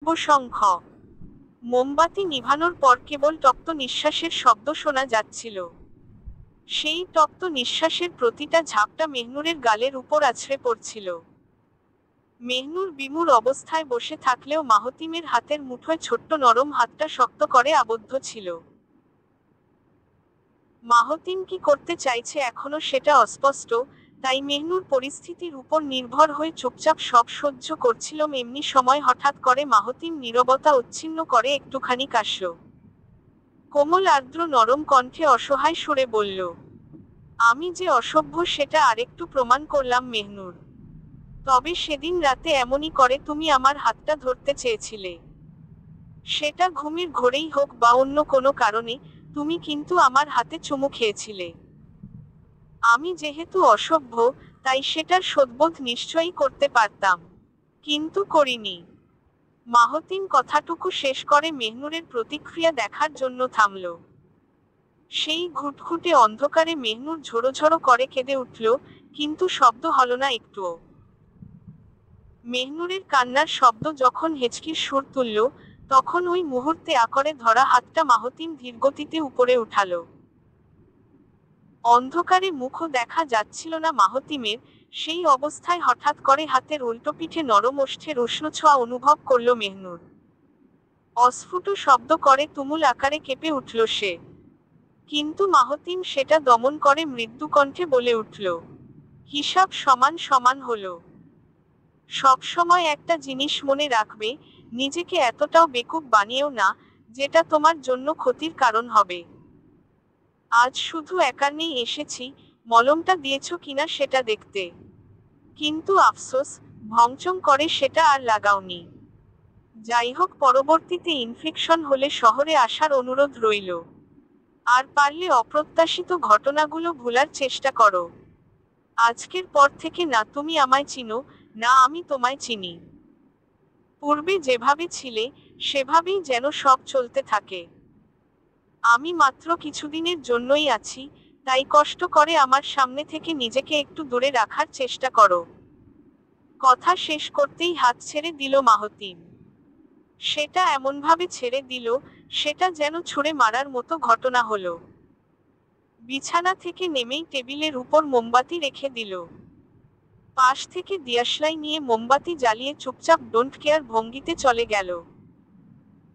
শঙ্খ। মোমবাতি নিভানোর পর কেবল তপ্ত নিঃশ্বাসের শব্দ শোনা যাচ্ছিল। সেই তপ্ত নিঃশ্বাসের প্রতিটা ঝাপটা মেহনুরের গালের উপর আছড়ে পড়ছিল। মেহনুর বিমূঢ় অবস্থায় বসে থাকলেও মাহতিমের হাতের মুঠোয় ছোট্ট নরম হাতটা শক্ত করে আবদ্ধ ছিল। মাহতিম কি করতে চাইছে এখনো সেটা অস্পষ্ট, তাই মেহনুর পরিস্থিতির উপর নির্ভর হয়ে চুপচাপ সব সহ্য করছিল। এমনি সময় হঠাৎ করে মাহতিম নীরবতা উচ্ছিন্ন করে একটুখানি কাশল। কোমল আর্দ্র নরম কণ্ঠে অসহায় সুরে বলল, আমি যে অসভ্য সেটা আরেকটু প্রমাণ করলাম মেহনুর। তবে সেদিন রাতে এমনই করে তুমি আমার হাতটা ধরতে চেয়েছিলে। সেটা ঘুমের ঘোরেই হোক বা অন্য কোনো কারণে, তুমি কিন্তু আমার হাতে চুমু খেয়েছিলে। আমি যেহেতু অসভ্য, তাই সেটার শোধবোধ নিশ্চয়ই করতে পারতাম, কিন্তু করিনি। মাহতিম কথাটুকু শেষ করে মেহনুরের প্রতিক্রিয়া দেখার জন্য থামল। সেই ঘুটঘুটে অন্ধকারে মেহনুর ঝোড়ো করে কেঁদে উঠল, কিন্তু শব্দ হলো না একটুও। মেহনুরের কান্নার শব্দ যখন হেঁচকির সুর তুলল, তখন ওই মুহূর্তে আকরে ধরা হাতটা মাহতিম ধীরগতিতে উপরে উঠালো। অন্ধকারে মুখও দেখা যাচ্ছিল না মাহতিমের। সেই অবস্থায় হঠাৎ করে হাতের উল্টো পিঠে নরম ওষ্ঠের উষ্ণ ছোঁয়া অনুভব করল মেহনুর। অস্ফুট শব্দ করে তুমুল আকারে কেঁপে উঠল সে। কিন্তু মাহতিম সেটা দমন করে মৃদু কণ্ঠে বলে উঠল, হিসাব সমান সমান হলো। সবসময় একটা জিনিস মনে রাখবে, নিজেকে এতটাও বেকুব বানিয়েও না, যেটা তোমার জন্য ক্ষতির কারণ হবে। আজ শুধু একান্নেই এসেছি, মলমটা দিয়েছো কিনা সেটা দেখতে। কিন্তু আফসোস, ভংচং করে সেটা আর লাগাওনি। যাই হোক, পরবর্তীতে ইনফেকশন হলে শহরে আসার অনুরোধ রইল। আর পারলে অপ্রত্যাশিত ঘটনাগুলো ভোলার চেষ্টা করো। আজকের পর থেকে না তুমি আমায় চিনো, না আমি তোমায় চিনি। পূর্বে যেভাবে ছিলে, সেভাবেই যেন সব চলতে থাকে। আমি মাত্র কিছুদিনের জন্যই আছি, তাই কষ্ট করে আমার সামনে থেকে নিজেকে একটু দূরে রাখার চেষ্টা করো। কথা শেষ করতেই হাত ছেড়ে দিল মাহতিম। সেটা এমনভাবে ছেড়ে দিল, সেটা যেন ছুঁড়ে মারার মতো ঘটনা হলো। বিছানা থেকে নেমেই টেবিলের উপর মোমবাতি রেখে দিল। পাশ থেকে দিয়াশলাই নিয়ে মোমবাতি জ্বালিয়ে চুপচাপ ডোন্ট কেয়ার ভঙ্গিতে চলে গেল।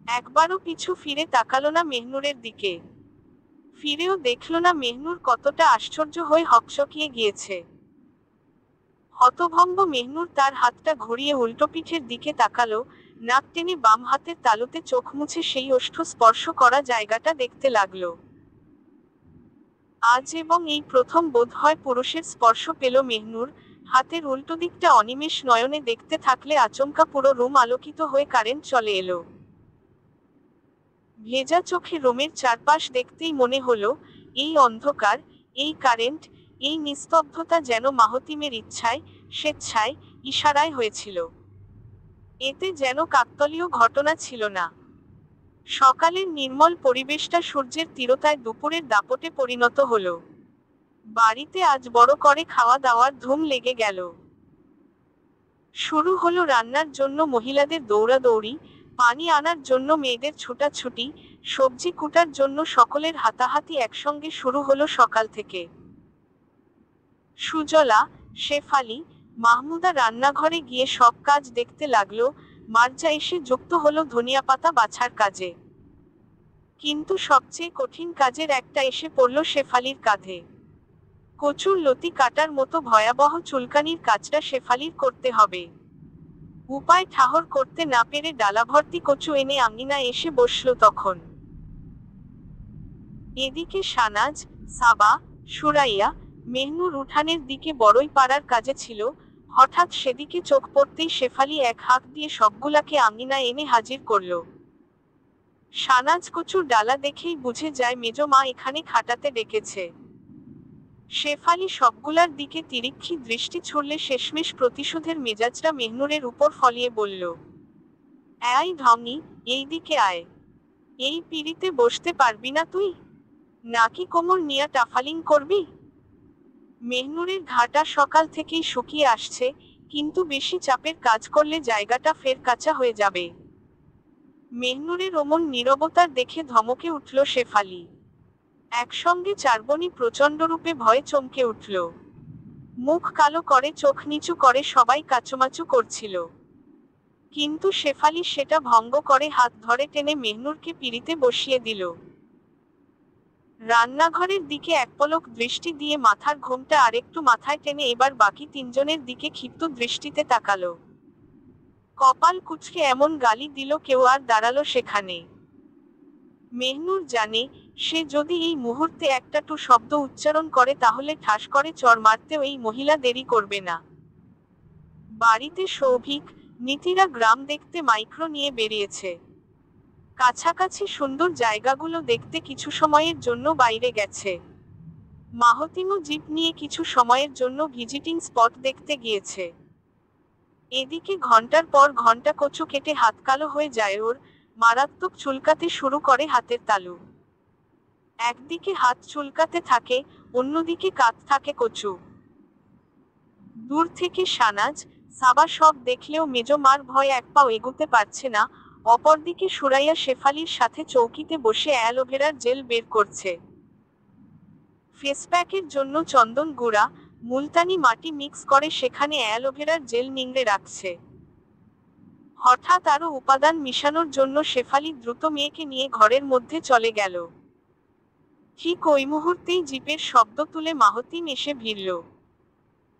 একবারও পিছু ফিরে তাকালো না মেহনুরের দিকে। ফিরেও দেখল না মেহনুর কতটা আশ্চর্য হয়ে হকচকিয়ে গিয়েছে। হতভম্ব মেহনুর তার হাতটা ঘুরিয়ে উল্টো পিঠের দিকে তাকালো, নাক টেনে বাম হাতের তালুতে চোখ মুছে সেই ওষ্ঠ স্পর্শ করা জায়গাটা দেখতে লাগলো। আজ এবং এই প্রথম বোধহয় পুরুষের স্পর্শ পেল মেহনুর। হাতের উল্টো দিকটা অনিমেষ নয়নে দেখতে থাকলে আচমকা পুরো রুম আলোকিত হয়ে কারেন্ট চলে এলো। ভেজা চোখে রুমের চারপাশ দেখতেই মনে হলো, এই অন্ধকার, এই কারেন্ট, এই নিস্তব্ধতা যেন মাহতিমের ইচ্ছায়, স্বেচ্ছায়, ইশারায় হয়েছিল। এতে যেন কাকতালীয় ঘটনা ছিল না। সকালের নির্মল পরিবেশটা সূর্যের তীরতায় দুপুরের দাপটে পরিণত হলো। বাড়িতে আজ বড় করে খাওয়া দাওয়ার ধুম লেগে গেল। শুরু হলো রান্নার জন্য মহিলাদের দৌড়াদৌড়ি, পানি আনার জন্য মেয়েদের ছুটাছুটি, সবজি কুটার জন্য সকলের হাতাহাতি একসঙ্গে শুরু হলো সকাল থেকে। সুজলা, শেফালি, মাহমুদা রান্নাঘরে গিয়ে সব কাজ দেখতে লাগলো, মার্জা এসে যুক্ত হলো ধনিয়াপাতা বাছার কাজে। কিন্তু সবচেয়ে কঠিন কাজের একটা এসে পড়ল শেফালির কাঁধে। কচুর লতি কাটার মতো ভয়াবহ চুলকানির কাজটা শেফালির করতে হবে। উপায় ঠাহর করতে না পেরে ডালাভর্তি কচু এনে আঙিনায় এসে বসল তখন। এদিকে সানাজ, সাবা, সুরাইয়া, মেহনুর উঠানের দিকে বড়ই পাড়ার কাজে ছিল। হঠাৎ সেদিকে চোখ পড়তেই শেফালি এক হাঁক দিয়ে সবগুলাকে আঙিনায় এনে হাজির করল। সানাজ কচুর ডালা দেখেই বুঝে যায় মেজ মা এখানে খাটাতে ডেকেছে। শেফালি সবগুলার দিকে তিরিক্ষি দৃষ্টি ছুড়লে শেষমেশ প্রতিশোধের মেজাজটা মেহনুরের উপর ফলিয়ে বলল, আয় ঢঙি, এই দিকে আয়। এই পিঁড়িতে বসতে পারবি না তুই? নাকি কোমর নিয়া টাফালিং করবি? মেহনুরের ঘাটা সকাল থেকেই শুকিয়ে আসছে, কিন্তু বেশি চাপের কাজ করলে জায়গাটা ফের কাঁচা হয়ে যাবে। মেহনুরের অমন নীরবতার দেখে ধমকে উঠল শেফালি। একসঙ্গে চারবনি প্রচণ্ডরূপে ভয়ে চমকে উঠল। মুখ কালো করে চোখ নিচু করে সবাই কাচুমাচু করছিল। কিন্তু শেফালি সেটা ভঙ্গ করে হাত ধরে টেনে মেহনুরকে পিঁড়িতে বসিয়ে দিল। রান্নাঘরের দিকে একপলক দৃষ্টি দিয়ে মাথার ঘোমটা আরেকটু মাথায় টেনে এবার বাকি তিনজনের দিকে ক্ষিপ্ত দৃষ্টিতে তাকালো। কপাল কুঁচকে এমন গালি দিল কেউ আর দাঁড়ালো সেখানে। মেহনুর জানে, সে যদি এই মুহূর্তে একটা টু শব্দ উচ্চারণ করে তাহলে ঠাস করে চড় মারতেও এই মহিলা দেরি করবে না। বাড়িতে সৌভিক, নীতিরা গ্রাম দেখতে মাইক্রো নিয়ে বেরিয়েছে। কাছাকাছি সুন্দর জায়গাগুলো দেখতে কিছু সময়ের জন্য বাইরে গেছে। মাহতিমও জিপ নিয়ে কিছু সময়ের জন্য ভিজিটিং স্পট দেখতে গিয়েছে। এদিকে ঘন্টার পর ঘন্টা কচু কেটে হাত কালো হয়ে যায় ওর, মারাত্মক চুলকাতে শুরু করে হাতের তালু। একদিকে হাত চুলকাতে থাকে, অন্যদিকে কাঁধ থাকে কচু। দূর থেকে শানাজ, সাবা সব দেখলেও মেজো মার ভয় এক পাও এগুতে পারছে না। অপরদিকে সুরাইয়া শেফালির সাথে চৌকিতে বসে অ্যালোভেরার জেল বের করছে। ফেসপ্যাকের জন্য চন্দন গুঁড়া, মুলতানি মাটি মিক্স করে সেখানে অ্যালোভেরার জেল নিংড়ে রাখছে। হঠাৎ আরও উপাদান মিশানোর জন্য শেফালি দ্রুত মেয়েকে নিয়ে ঘরের মধ্যে চলে গেল। ঠিক ওই মুহূর্তেই জিপের শব্দ তুলে মাহতিম এসে ভিড়ল।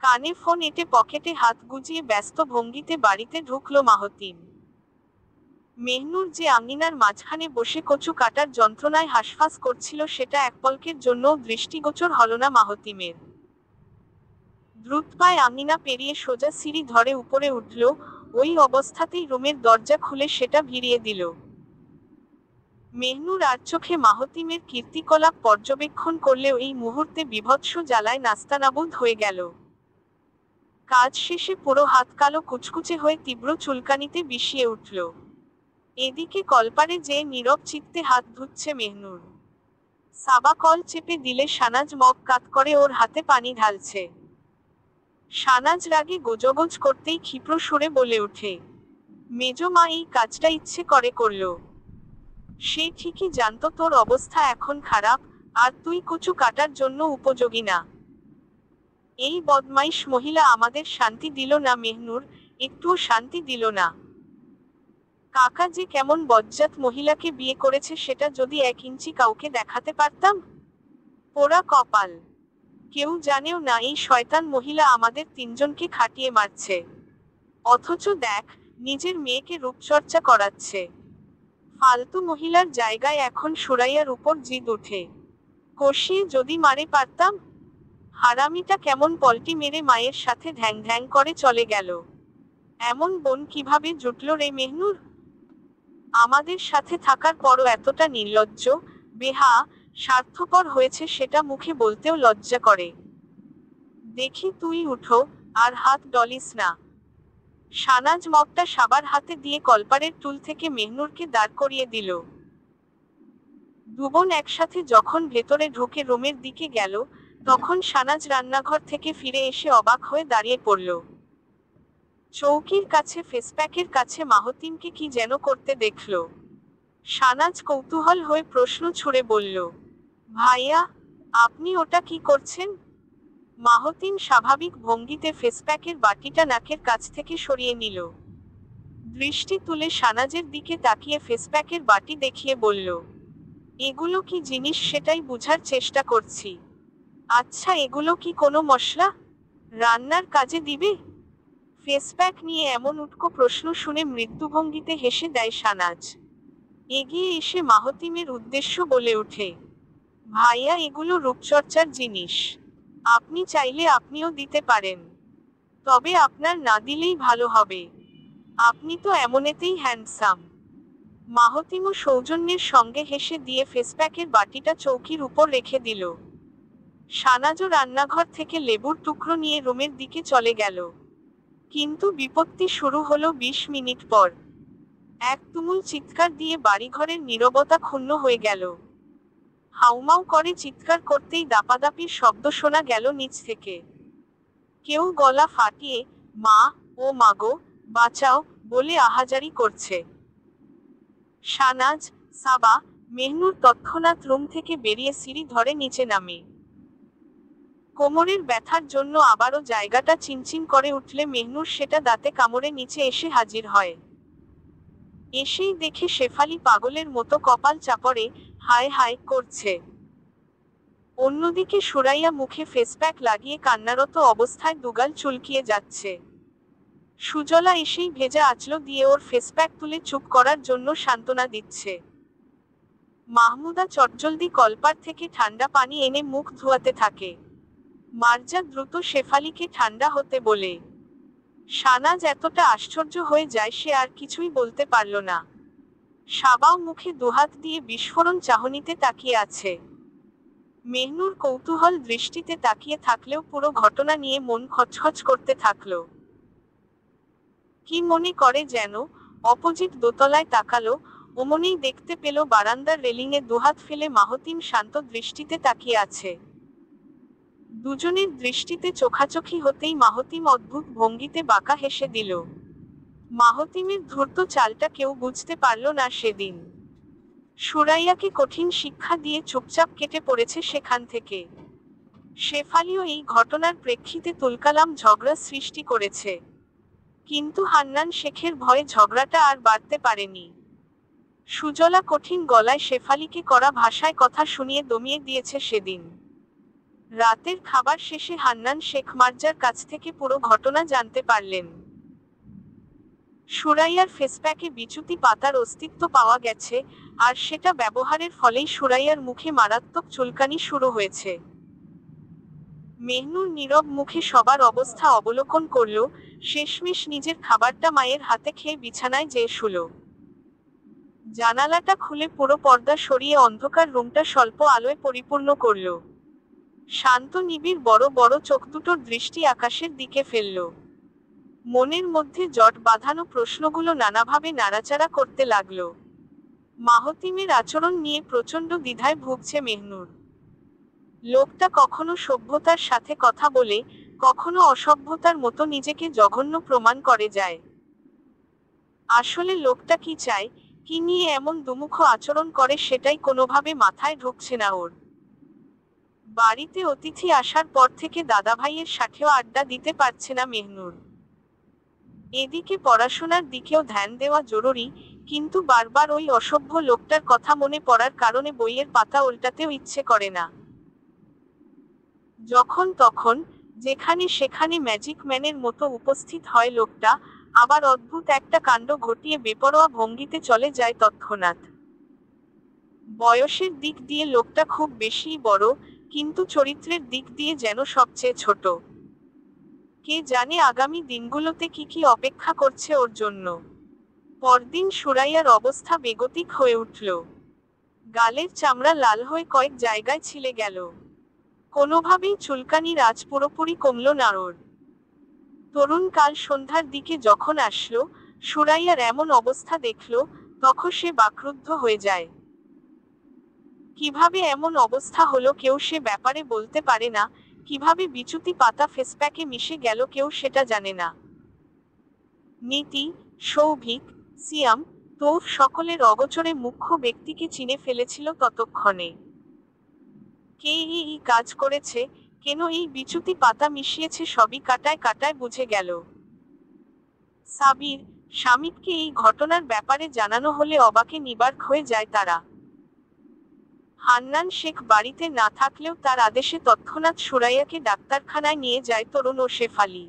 কানে ফোন এঁটে পকেটে হাত গুজিয়ে ব্যস্ত ভঙ্গিতে বাড়িতে ঢুকল মাহতিম। মেহনুর যে আঙিনার মাঝখানে বসে কচু কাটার যন্ত্রণায় হাঁসফাঁস করছিল সেটা এক পলকের জন্যও দৃষ্টিগোচর হল না মাহতিমের। দ্রুত পায়ে আঙিনা পেরিয়ে সোজা সিঁড়ি ধরে উপরে উঠল, ওই অবস্থাতেই রুমের দরজা খুলে সেটা ভিড়িয়ে দিল। মেহনুর আর চোখে মাহতিমের কীর্তিকলাপ পর্যবেক্ষণ করলেও এই মুহূর্তে বীভৎস জ্বালায় নাস্তানাবুদ হয়ে গেল। কাজ শেষে পুরো হাত কালো কুচকুচে হয়ে তীব্র চুলকানিতে বিষিয়ে উঠল। এদিকে কলপারে যে নীরব চিত্তে হাত ধুচ্ছে মেহনুর। সাবা কল চেপে দিলে শানাজ মগ কাত করে ওর হাতে পানি ঢালছে। শানাজ রাগে গোজগোজ করতেই ক্ষিপ্র সুরে বলে ওঠে, মেজো মা এই কাজটা ইচ্ছে করে করল। সে ঠিকই জানতো তোর অবস্থা এখন খারাপ, আর তুই কচু কাটার জন্য উপযোগী না। এই বদমাইশ মহিলা আমাদের শান্তি দিল না মেহনুর, একটুও শান্তি দিল না। কাকা যে কেমন বজ্জাত মহিলাকে বিয়ে করেছে সেটা যদি 1 ইঞ্চি কাউকে দেখাতে পারতাম। পোড়া কপাল, কেউ জানেও না এই শয়তান মহিলা আমাদের তিনজনকে খাটিয়ে মারছে। অথচ দেখ, নিজের মেয়েকে রূপচর্চা করাচ্ছে। ফালতু মহিলার জায়গায় এখন সুরাইয়ার উপর জিদ উঠে। কষিয়ে যদি মারে পারতাম। হারামিটা কেমন পল্টি মেরে মায়ের সাথে ঢ্যাং ঢ্যাং করে চলে গেল। এমন বোন কিভাবে জুটল রে মেহনুর? আমাদের সাথে থাকার পরও এতটা নির্লজ্জ, বেহা, স্বার্থপর হয়েছে সেটা মুখে বলতেও লজ্জা করে। দেখি তুই উঠো, আর হাত ডলিস না। শানাজ মগটা সাবার হাতে দিয়ে কলপারের টুল থেকে মেহনুরকে দাঁড় করিয়ে দিল। দুবোন একসাথে যখন ভেতরে ঢুকে রুমের দিকে গেল, তখন শানাজ রান্নাঘর থেকে ফিরে এসে অবাক হয়ে দাঁড়িয়ে পড়ল। চৌকির কাছে ফেসপ্যাকের কাছে মাহতিমকে কি যেন করতে দেখল। শানাজ কৌতূহল হয়ে প্রশ্ন ছুড়ে বলল, ভাইয়া, আপনি ওটা কি করছেন? মাহতিম স্বাভাবিক ভঙ্গিতে ফেসপ্যাকের বাটিটা নাকের কাছ থেকে সরিয়ে নিল। দৃষ্টি তুলে শানাজের দিকে তাকিয়ে ফেসপ্যাকের বাটি দেখিয়ে বলল, এগুলো কি জিনিস সেটাই বুঝার চেষ্টা করছি। আচ্ছা, এগুলো কি কোনো মশলা? রান্নার কাজে দিবে? ফেসপ্যাক নিয়ে এমন উটকো প্রশ্ন শুনে মৃত্যুভঙ্গিতে হেসে দেয় শানাজ। এগিয়ে এসে মাহতিমের উদ্দেশ্য বলে ওঠে, ভাইয়া, এগুলো রূপচর্চার জিনিস। আপনি চাইলে আপনিও দিতে পারেন। তবে আপনার না দিলেই ভালো হবে। আপনি তো এমনেতেই হ্যান্ডসাম। মাহতিমও সৌজন্যের সঙ্গে হেসে দিয়ে ফেসপ্যাকের বাটিটা চৌকির উপর রেখে দিল। শানাজও রান্নাঘর থেকে লেবুর টুকরো নিয়ে রুমের দিকে চলে গেল। কিন্তু বিপত্তি শুরু হলো 20 মিনিট পর। এক তুমুল চিৎকার দিয়ে বাড়িঘরের নীরবতা ক্ষুণ্ণ হয়ে গেল। হাউমাউ করে চিৎকার করতেই দাপাদাপির শব্দ শোনা গেল নিচ থেকে। কেউ গলা ফাটিয়ে, মা, ও মাগো, বাঁচাও, বলে আহাজারি করছে। শানাজ, সাবা, মেহনুর তৎক্ষণাৎ রুম থেকে বেরিয়ে সিঁড়ি ধরে নিচে নামে। কোমরের ব্যথার জন্য আবারও জায়গাটা চিনচিন করে উঠলে মেহনুর সেটা দাঁতে কামড়ে নিচে এসে হাজির হয়। এসেই দেখে শেফালি পাগলের মতো কপাল চাপড়ে হায় হায় করছে। অন্যদিকে সুরাইয়া মুখে ফেসপ্যাক লাগিয়ে কান্নারত অবস্থায় দুগাল চুলকিয়ে যাচ্ছে। সুজলা এসেই ভেজা আঁচলো দিয়ে ওর ফেসপ্যাক তুলে চুপ করার জন্য সান্ত্বনা দিচ্ছে। মাহমুদা চটজলদি কলপার থেকে ঠান্ডা পানি এনে মুখ ধোয়াতে থাকে। মার্জা দ্রুত শেফালিকে ঠান্ডা হতে বলে। শানাজ এতটা আশ্চর্য হয়ে যায় সে আর কিছুই বলতে পারল না। সাবাও মুখে দুহাত দিয়ে বিস্ফোরণ চাহনিতে তাকিয়ে আছে। মেহনুর কৌতূহল দৃষ্টিতে তাকিয়ে থাকলেও পুরো ঘটনা নিয়ে মন খচখচ করতে থাকলো। কি মনে করে যেন অপোজিট দোতলায় তাকালো, অমনেই দেখতে পেল বারান্দার রেলিংয়ে দুহাত ফেলে মাহতিম শান্ত দৃষ্টিতে তাকিয়ে আছে। দুজনের দৃষ্টিতে চোখাচোখি হতেই মাহতিম অদ্ভুত ভঙ্গিতে বাঁকা হেসে দিল। মাহতিমের ধূর্ত চালটা কেউ বুঝতে পারল না সেদিন। সুরাইয়াকে কঠিন শিক্ষা দিয়ে চুপচাপ কেটে পড়েছে সেখান থেকে। শেফালিও এই ঘটনার প্রেক্ষিতে তুলকালাম ঝগড়া সৃষ্টি করেছে। কিন্তু হান্নান শেখের ভয়ে ঝগড়াটা আর বাড়তে পারেনি। সুজলা কঠিন গলায় শেফালিকে কড়া ভাষায় কথা শুনিয়ে দমিয়ে দিয়েছে সেদিন। রাতের খাবার শেষে হান্নান শেখ মার্জার কাছ থেকে পুরো ঘটনা জানতে পারলেন। সুরাইয়ার ফেসপ্যাকে বিচুতি পাতার অস্তিত্ব পাওয়া গেছে, আর সেটা ব্যবহারের ফলেই সুরাইয়ার মুখে মারাত্মক চুলকানি শুরু হয়েছে। মেহনুর নীরব মুখে সবার অবস্থা অবলোকন করল, শেষমেশ নিজের খাবারটা মায়ের হাতে খেয়ে বিছানায় যেয়ে শুল। জানালাটা খুলে পুরো পর্দা সরিয়ে অন্ধকার রুমটা স্বল্প আলোয় পরিপূর্ণ করল। শান্ত নিবিড় বড় বড় চোখ দুটোর দৃষ্টি আকাশের দিকে ফেলল। মনের মধ্যে জট বাঁধানো প্রশ্নগুলো নানাভাবে নাড়াচাড়া করতে লাগল। মাহতিমের আচরণ নিয়ে প্রচণ্ড দ্বিধায় ভুগছে মেহনুর। লোকটা কখনো সভ্যতার সাথে কথা বলে, কখনো অসভ্যতার মতো নিজেকে জঘন্য প্রমাণ করে যায়। আসলে লোকটা কি চায়, কি নিয়ে এমন দুমুখো আচরণ করে সেটাই কোনোভাবে মাথায় ঢুকছে না ওর। বাড়িতে অতিথি আসার পর থেকে দাদাভাইয়ের সাথেও আড্ডা দিতে পারছে না মেহনুর। এদিকে পড়াশোনার দিকেও ধ্যান দেওয়া জরুরি, কিন্তু বারবার ওই অসভ্য লোকটার কথা মনে পড়ার কারণে বইয়ের পাতা উল্টাতেও ইচ্ছে করে না। যখন তখন যেখানে সেখানে ম্যাজিক ম্যানের মতো উপস্থিত হয় লোকটা, আবার অদ্ভুত একটা কাণ্ড ঘটিয়ে বেপরোয়া ভঙ্গিতে চলে যায় তৎক্ষণাৎ। বয়সের দিক দিয়ে লোকটা খুব বেশিই বড়, কিন্তু চরিত্রের দিক দিয়ে যেন সবচেয়ে ছোট। কে জানে আগামী দিনগুলোতে কি কি অপেক্ষা করছে ওর জন্য। পরদিন সুরাইয়ার অবস্থা বেগতিক হয়ে উঠল। গালের চামড়া লাল হয়ে কয়েক জায়গায় ছিলে গেল। কোনোভাবেই চুলকানির আঁচ পুরোপুরি কমল না ওর। তরুণ কাল সন্ধ্যার দিকে যখন আসলো, সুরাইয়ার এমন অবস্থা দেখল, তখন সে বাকরুদ্ধ হয়ে যায়। কিভাবে এমন অবস্থা হলো কেউ সে ব্যাপারে বলতে পারে না, কিভাবে বিচুতি পাতা ফেসপ্যাকে মিশে গেল কেউ সেটা জানে না। নীতি, সৌভিক, সিয়াম, তৌফ সকলের অগোচরে মুখ্য ব্যক্তিকে চিনে ফেলেছিল ততক্ষণে। কে এই কাজ করেছে, কেন এই বিচুতি পাতা মিশিয়েছে সবই কাটায় কাটায় বুঝে গেল। সাবির, শামিককে এই ঘটনার ব্যাপারে জানানো হলে অবাকে নিবাক হয়ে যায় তারা। হান্নান শেখ বাড়িতে না থাকলেও তার আদেশে তৎক্ষণাৎ সুরাইয়াকে ডাক্তারখানায় নিয়ে যায় তরুণ ও শেফালি।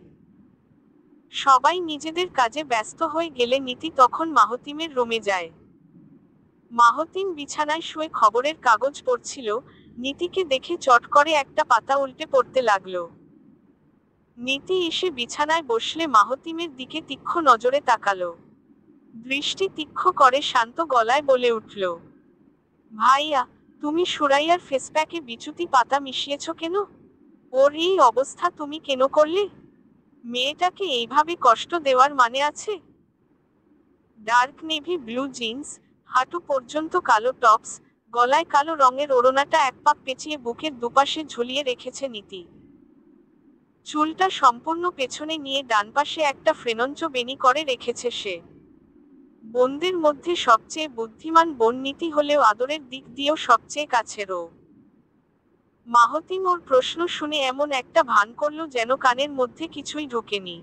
সবাই নিজেদের কাজে ব্যস্ত হয়ে গেলে নীতি তখন মাহতিমের রুমে যায়। মাহতিম বিছানায় শুয়ে খবরের কাগজ পড়ছিল, নীতিকে দেখে চট করে একটা পাতা উল্টে পড়তে লাগলো। নীতি এসে বিছানায় বসলে মাহতিমের দিকে তীক্ষ্ণ নজরে তাকালো। দৃষ্টি তীক্ষ্ণ করে শান্ত গলায় বলে উঠল, ভাইয়া, তুমি সুরাইয়ার ফেসপ্যাকে বিচুতি পাতা মিশিয়েছ কেন? ওর এই অবস্থা তুমি কেন করলে? মেয়েটাকে এইভাবে কষ্ট দেওয়ার মানে আছে? ডার্ক নেভি ব্লু জিন্স, হাঁটু পর্যন্ত কালো টপস, গলায় কালো রঙের ওড়নাটা এক পাক পেঁচিয়ে বুকের দুপাশে ঝুলিয়ে রেখেছে নীতি। চুলটা সম্পূর্ণ পেছনে নিয়ে ডান পাশে একটা ফ্রেনঞ্চ বেনি করে রেখেছে সে। বোনদের মধ্যে সবচেয়ে বুদ্ধিমান বোন নীতি হলেও আদরের দিক দিয়েও সবচেয়ে কাছেরও। মাহতিম ওর প্রশ্ন শুনে এমন একটা ভান করল যেন কানের মধ্যে কিছুই ঢোকেনি।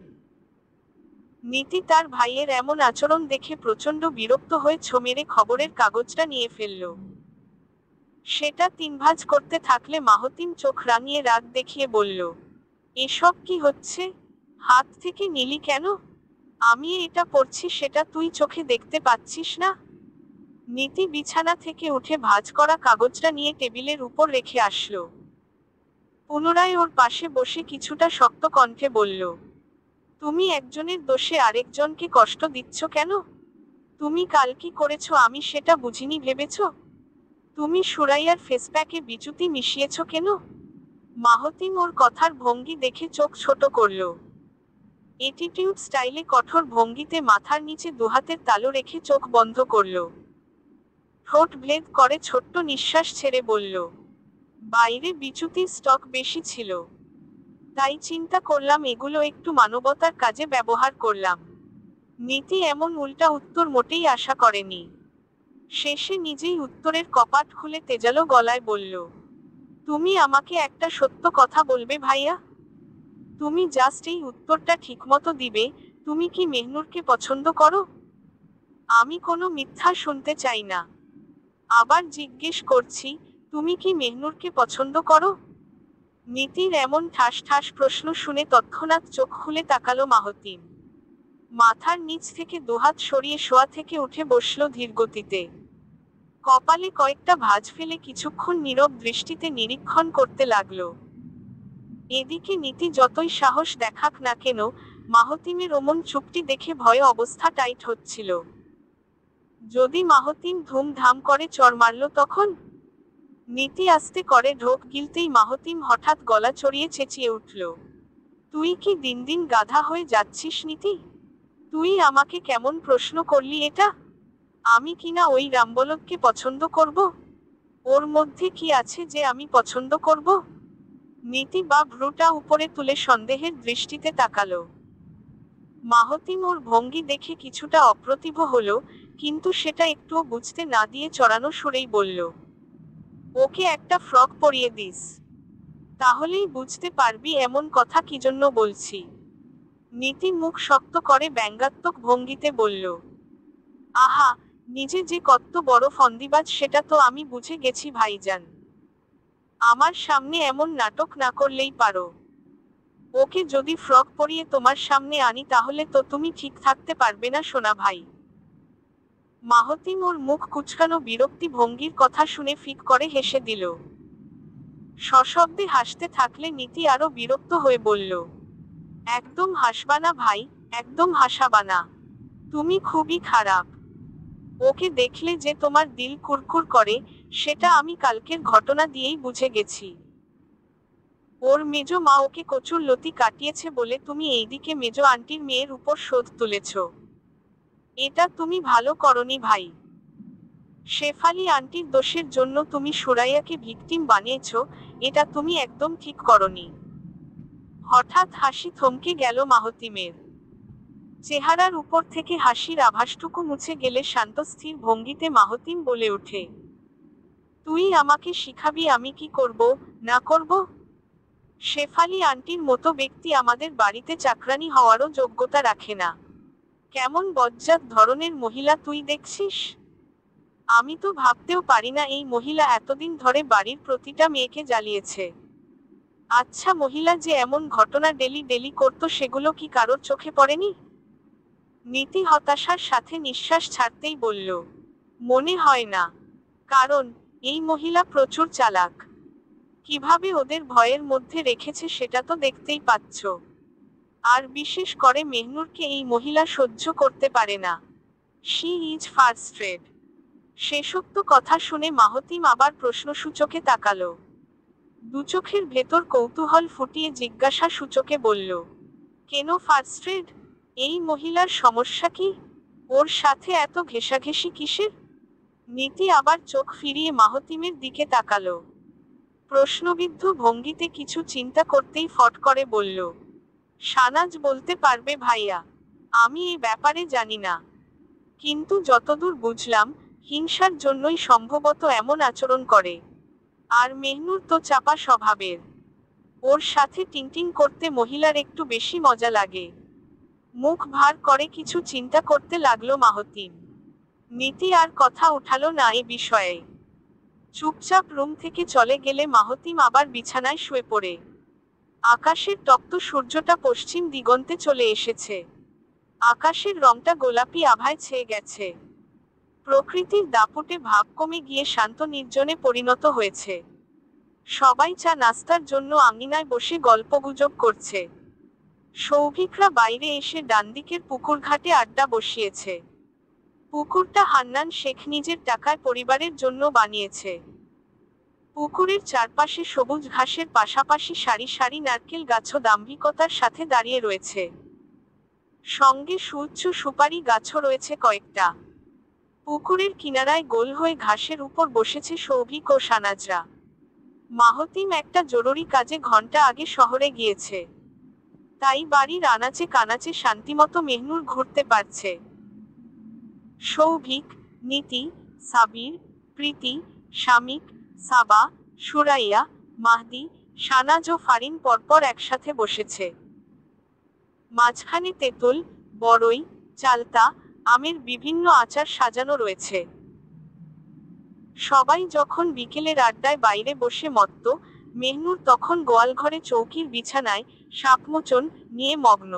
নীতি তার ভাইয়ের এমন আচরণ দেখে প্রচণ্ড বিরক্ত হয়ে ছো মেরে খবরের কাগজটা নিয়ে ফেলল। সেটা তিনভাঁজ করতে থাকলে মাহতিম চোখ রাঙিয়ে রাগ দেখিয়ে বলল, এসব কি হচ্ছে? হাত থেকে নিলি কেন? আমি এটা পড়ছি সেটা তুই চোখে দেখতে পাচ্ছিস না? নীতি বিছানা থেকে উঠে ভাঁজ করা কাগজটা নিয়ে টেবিলের উপর রেখে আসলো। পুনরায় ওর পাশে বসে কিছুটা শক্ত কণ্ঠে বলল, তুমি একজনের দোষে আরেকজনকে কষ্ট দিচ্ছ কেন? তুমি কাল কি করেছ আমি সেটা বুঝিনি ভেবেছ? তুমি সুরাইয়ার ফেসপ্যাকে বিচুতি মিশিয়েছ কেন? মাহতিম ওর কথার ভঙ্গি দেখে চোখ ছোট করল। এটিটিউড স্টাইলে কঠোর ভঙ্গিতে মাথার নিচে দুহাতের তালু রেখে চোখ বন্ধ করল। ঠোঁট ভেদ করে ছোট্ট নিঃশ্বাস ছেড়ে বলল, বাইরে বিচুতির স্টক বেশি ছিল, তাই চিন্তা করলাম এগুলো একটু মানবতার কাজে ব্যবহার করলাম। নীতি এমন উল্টা উত্তর মোটেই আশা করেনি। শেষে নিজেই উত্তরের কপাট খুলে তেজালো গলায় বলল, তুমি আমাকে একটা সত্য কথা বলবে ভাইয়া? তুমি জাস্ট এই উত্তরটা ঠিকমতো দিবে, তুমি কি মেহনুরকে পছন্দ করো? আমি কোনো মিথ্যা শুনতে চাই না। আবার জিজ্ঞেস করছি, তুমি কি মেহনুরকে পছন্দ করো? নীতির এমন ঠাস ঠাস প্রশ্ন শুনে তৎক্ষণাৎ চোখ খুলে তাকালো মাহতিম। মাথার নিচ থেকে দুহাত সরিয়ে শোয়া থেকে উঠে বসল ধীরগতিতে। কপালে কয়েকটা ভাঁজ ফেলে কিছুক্ষণ নীরব দৃষ্টিতে নিরীক্ষণ করতে লাগলো। এদিকে নীতি যতই সাহস দেখাক না কেন, মাহতিমের অমন চুপটি দেখে ভয়ে অবস্থা টাইট হচ্ছিল। যদি মাহতিম ধুমধাম করে চড় মারল তখন? নীতি আস্তে করে ঢোক গিলতেই মাহতিম হঠাৎ গলা চড়িয়ে চেঁচিয়ে উঠল, তুই কি দিন দিন গাধা হয়ে যাচ্ছিস নীতি? তুই আমাকে কেমন প্রশ্ন করলি এটা? আমি কিনা ওই রামবলদকে পছন্দ করব? ওর মধ্যে কি আছে যে আমি পছন্দ করব? নীতি বা ভ্রুটা উপরে তুলে সন্দেহের দৃষ্টিতে তাকালো। মাহতিম ওর ভঙ্গি দেখে কিছুটা অপ্রতিভ হলো, কিন্তু সেটা একটুও বুঝতে না দিয়ে চড়ানো সুরেই বলল, ওকে একটা ফ্রক পরিয়ে দিস, তাহলেই বুঝতে পারবি এমন কথা কি জন্য বলছি। নীতি মুখ শক্ত করে ব্যঙ্গাত্মক ভঙ্গিতে বলল, আহা, নিজে যে কত বড় ফন্দিবাজ সেটা তো আমি বুঝে গেছি ভাইজান। আমার সামনে এমন নাটক না করলেই পারো। ওকে যদি ফ্রক পরিয়ে তোমার সামনে আনি তাহলে তো তুমি ঠিক থাকতে পারবে না সোনা ভাই। মাহতিম ওর মুখ কুঁচকানো বিরক্তি ভঙ্গির কথা শুনে ফিক করে হেসে দিল। সশব্দে হাসতে থাকলে নীতি আরো বিরক্ত হয়ে বলল, একদম হাসবানা ভাই, একদম হাসাবানা। তুমি খুবই খারাপ। ওকে দেখলে যে তোমার দিল কুরকুর করে, সেটা আমি কালকের ঘটনা দিয়েই বুঝে গেছি। ওর মেজো মা ওকে কচুর লতি কাটিয়েছে বলে তুমি এইদিকে মেজো আন্টির মেয়ের উপর শোধ তুলেছ। এটা তুমি ভালো করনি ভাই। শেফালি আন্টির দোষের জন্য তুমি সুরাইয়াকে ভিকটিম বানিয়েছ, এটা তুমি একদম ঠিক করনি। হঠাৎ হাসি থমকে গেল মাহতিমের। চেহারার উপর থেকে হাসির আভাসটুকু মুছে গেলে শান্ত স্থির ভঙ্গিতে মাহতিম বলে ওঠে, তুই আমাকে শিখাবি আমি কি করব, না করব? শেফালি আন্টির মতো ব্যক্তি আমাদের বাড়িতে চাকরানি হওয়ারও যোগ্যতা রাখে না। কেমন বজ্জাত ধরনের মহিলা তুই দেখছিস? আমি তো ভাবতেও পারি না এই মহিলা এতদিন ধরে বাড়ির প্রতিটা মেয়েকে জ্বালিয়েছে। আচ্ছা, মহিলা যে এমন ঘটনা ডেলি ডেলি করতো সেগুলো কি কারোর চোখে পড়েনি? নীতি হতাশার সাথে নিঃশ্বাস ছাড়তেই বলল, মনে হয় না। কারণ এই মহিলা প্রচুর চালাক। কিভাবে ওদের ভয়ের মধ্যে রেখেছে সেটা তো দেখতেই পাচ্ছ। আর বিশেষ করে মেহনুরকে এই মহিলা সহ্য করতে পারে না। She is ফার্স্ট্রেট। শেষোক্ত কথা শুনে মাহতিম আবার প্রশ্নসূচকে তাকালো। দুচোখের ভেতর কৌতূহল ফুটিয়ে জিজ্ঞাসা সূচকে বলল, কেন ফার্স্ট্রেট? এই মহিলার সমস্যা কি? ওর সাথে এত ঘেঁষাঘেঁষি কিসের? নীতি আবার চোখ ফিরিয়ে মাহতিমের দিকে তাকালো। প্রশ্নবিদ্ধ ভঙ্গিতে কিছু চিন্তা করতেই ফট করে বলল, শানাজ বলতে পারবে ভাইয়া, আমি এই ব্যাপারে জানি না। কিন্তু যতদূর বুঝলাম, হিংসার জন্যই সম্ভবত এমন আচরণ করে। আর মেহনুর তো চাপা স্বভাবের। ওর সাথে টিংটিং করতে মহিলার একটু বেশি মজা লাগে। মুখ ভার করে কিছু চিন্তা করতে লাগলো মাহতিম। নীতি আর কথা উঠালো না এ বিষয়ে। চুপচাপ রুম থেকে চলে গেলে মাহতিম আবার বিছানায় শুয়ে পড়ে। আকাশের তপ্ত সূর্যটা পশ্চিম দিগন্তে চলে এসেছে। আকাশের রংটা গোলাপি আভায় ছেয়ে গেছে। প্রকৃতির দাপুটে ভাব কমে গিয়ে শান্ত নির্জনে পরিণত হয়েছে। সবাই চা নাস্তার জন্য আঙিনায় বসে গল্পগুজব করছে। সৌভিকরা বাইরে এসে ডানদিকের পুকুর ঘাটে আড্ডা বসিয়েছে। পুকুরটা হান্নান শেখ নিজের টাকায় পরিবারের জন্য বানিয়েছে। পুকুরের চারপাশে সবুজ ঘাসের পাশাপাশি সারি সারি নারকেল গাছও দাম্ভিকতার সাথে দাঁড়িয়ে রয়েছে। সঙ্গে সুউচ্চ সুপারি গাছও রয়েছে কয়েকটা। পুকুরের কিনারায় গোল হয়ে ঘাসের উপর বসেছে সৌভিক ও সানাজরা। মাহতিম একটা জরুরি কাজে ঘন্টা আগে শহরে গিয়েছে। তাই বাড়ির আনাচে কানাচে শান্তিমতো মেহনুর ঘুরতে পারছে। সৌভিক, নীতি, সাবির, প্রীতি, শামিক, সাবা, সুরাইয়া, মাহদি, সানাজ ও ফারিন পরপর একসাথে বসেছে। মাঝখানে তেঁতুল, বড়ই, চালতা, আমের বিভিন্ন আচার সাজানো রয়েছে। সবাই যখন বিকেলের আড্ডায় বাইরে বসে মত্ত, মেহনুর তখন গোয়ালঘরে চৌকির বিছানায় শাকমোচন নিয়ে মগ্ন।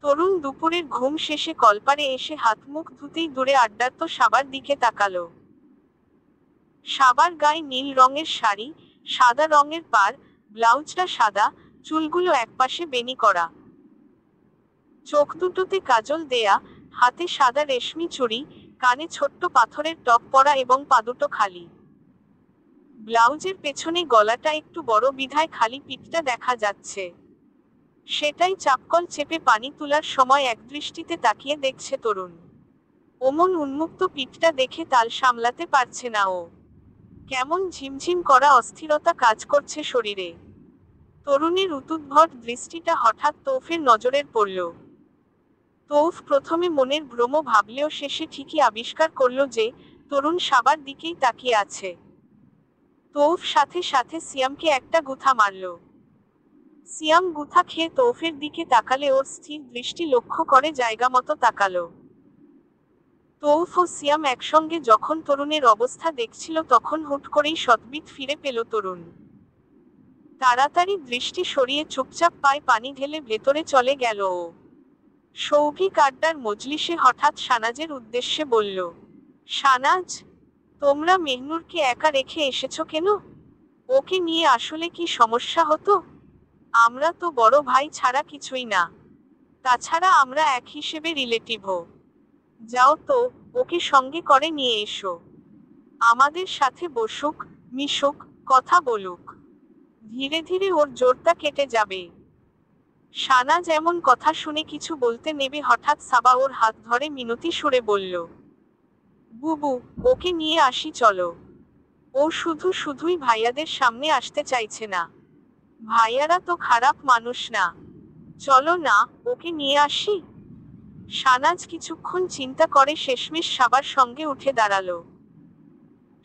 তরুণ দুপুরের ঘুম শেষে কলপারে এসে হাত মুখ ধুতেই দূরে আড্ডার্ত সাবার দিকে তাকালো। সাবার গায়ে নীল রঙের শাড়ি, সাদা রঙের পাড়, ব্লাউজটা সাদা, চুলগুলো একপাশে বেনি করা। চোখ দুটোতে কাজল দেয়া, হাতে সাদা রেশমি চুড়ি, কানে ছোট্ট পাথরের টপ পরা এবং পাদুটো খালি। ব্লাউজের পেছনে গলাটা একটু বড় বিধায় খালি পিঠটা দেখা যাচ্ছে। সেটাই চাপকল চেপে পানি তোলার সময় একদৃষ্টিতে তাকিয়ে দেখছে তরুণ। অমন উন্মুক্ত পিঠটা দেখে তাল সামলাতে পারছে না ও। কেমন ঝিমঝিম করা অস্থিরতা কাজ করছে শরীরে। তরুণের উতুদ্ভট দৃষ্টিটা হঠাৎ তৌফের নজরের পড়ল। তৌফ প্রথমে মনের ভ্রম ভাবলেও শেষে ঠিকই আবিষ্কার করল যে তরুণ সাবার দিকেই তাকিয়ে আছে। তৌফ সাথে সাথে সিয়ামকে একটা গুথা মারল। সিয়াম গুথা খেয়ে তৌফের দিকে তাকালে ওর স্থির দৃষ্টি লক্ষ্য করে জায়গা মতো তাকালো। তৌফ ও সিয়াম একসঙ্গে যখন তরুণের অবস্থা দেখছিল তখন হুট করেই সৎবিত ফিরে পেল তরুণ। তাড়াতাড়ি দৃষ্টি সরিয়ে চুপচাপ পায়ে পানি ঢেলে ভেতরে চলে গেল ও। সৌভিক আড্ডার মজলিসে হঠাৎ সানাজের উদ্দেশ্যে বলল, সানাজ, তোমরা মেহনুরকে একা রেখে এসেছো কেন? ওকে নিয়ে আসলে কি সমস্যা হতো? আমরা তো বড় ভাই ছাড়া কিছুই না। তাছাড়া আমরা এক হিসেবে রিলেটিভও। যাও তো, ওকে সঙ্গে করে নিয়ে এসো। আমাদের সাথে বসুক, মিশুক, কথা বলুক। ধীরে ধীরে ওর জোরটা কেটে যাবে। সানাজ এমন কথা শুনে কিছু বলতে নেবে হঠাৎ সাবা ওর হাত ধরে মিনতি সুরে বলল, বুবু, ওকে নিয়ে আসি চলো। ও শুধু শুধুই ভাইয়াদের সামনে আসতে চাইছে না। ভাইয়ারা তো খারাপ মানুষ না। চলো না, ওকে নিয়ে আসি। সানাজ কিছুক্ষণ চিন্তা করে শেষমেশ সাবার সঙ্গে উঠে দাঁড়ালো।